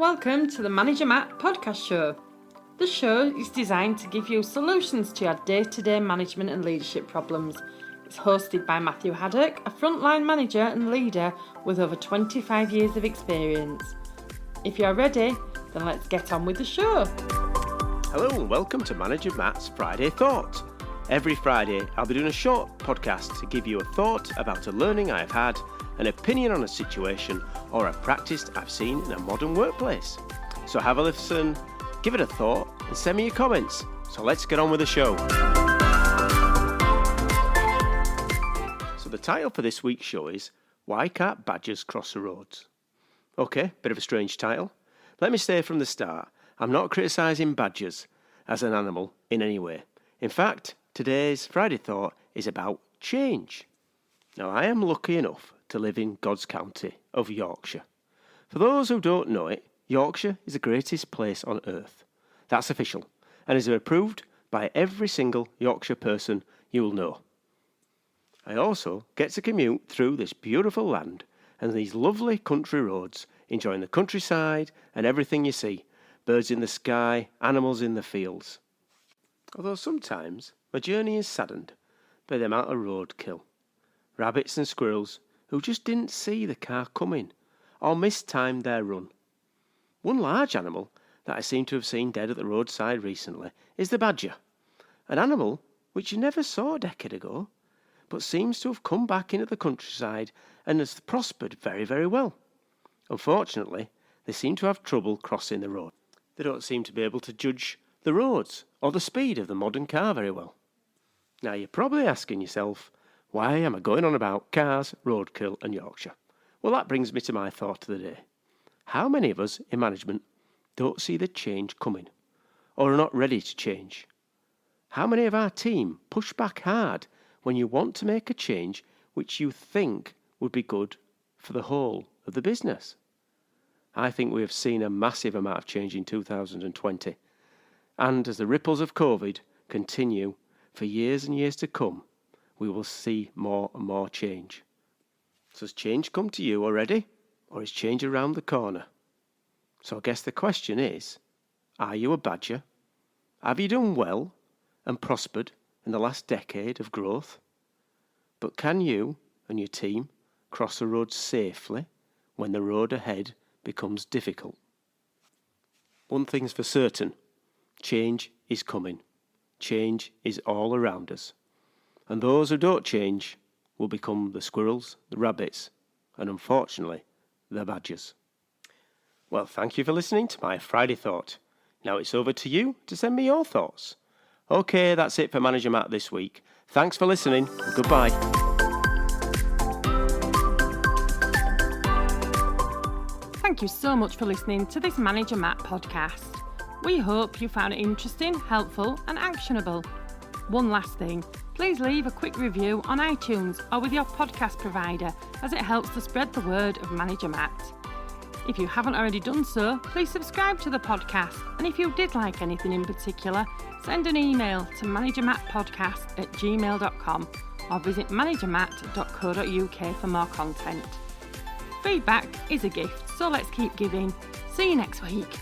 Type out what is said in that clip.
Welcome to the Manager Matt podcast show. The show is designed to give you solutions to your day-to-day management and leadership problems. It's hosted by Matthew Haddock, a frontline manager and leader with over 25 years of experience. If you're ready, then let's get on with the show. Hello and welcome to Manager Matt's Friday Thought. Every Friday I'll be doing a short podcast to give you a thought about a learning I've had, an opinion on a situation, or a practice I've seen in a modern workplace. So have a listen, give it a thought, and send me your comments. So let's get on with the show. So the title for this week's show is, Why Can't Badgers Cross the Roads? Okay, bit of a strange title. Let me say from the start, I'm not criticising badgers as an animal in any way. In fact, today's Friday Thought is about change. Now, I am lucky enough to live in God's county of Yorkshire. For those who don't know it, Yorkshire is the greatest place on earth. That's official, and is approved by every single Yorkshire person you will know. I also get to commute through this beautiful land and these lovely country roads, enjoying the countryside and everything you see, birds in the sky, animals in the fields. Although sometimes my journey is saddened by the amount of roadkill. Rabbits and squirrels who just didn't see the car coming or mistimed their run. One large animal that I seem to have seen dead at the roadside recently is the badger, an animal which you never saw a decade ago, but seems to have come back into the countryside and has prospered very, very well. Unfortunately, they seem to have trouble crossing the road. They don't seem to be able to judge the roads or the speed of the modern car very well. Now you're probably asking yourself, why am I going on about cars, roadkill and Yorkshire? Well, that brings me to my thought of the day. How many of us in management don't see the change coming or are not ready to change? How many of our team push back hard when you want to make a change which you think would be good for the whole of the business? I think we have seen a massive amount of change in 2020. And as the ripples of COVID continue for years and years to come, we will see more and more change. So has change come to you already, or is change around the corner? So I guess the question is, are you a badger? Have you done well and prospered in the last decade of growth? But can you and your team cross the road safely when the road ahead becomes difficult? One thing's for certain, change is coming. Change is all around us. And those who don't change will become the squirrels, the rabbits, and unfortunately, the badgers. Well, thank you for listening to my Friday Thought. Now it's over to you to send me your thoughts. Okay, that's it for Manager Matt this week. Thanks for listening, and goodbye. Thank you so much for listening to this Manager Matt podcast. We hope you found it interesting, helpful and actionable. One last thing, please leave a quick review on iTunes or with your podcast provider, as it helps to spread the word of Manager Matt. If you haven't already done so, please subscribe to the podcast, and if you did like anything in particular, send an email to managermattpodcast@gmail.com or visit managermatt.co.uk for more content. Feedback is a gift, so let's keep giving. See you next week.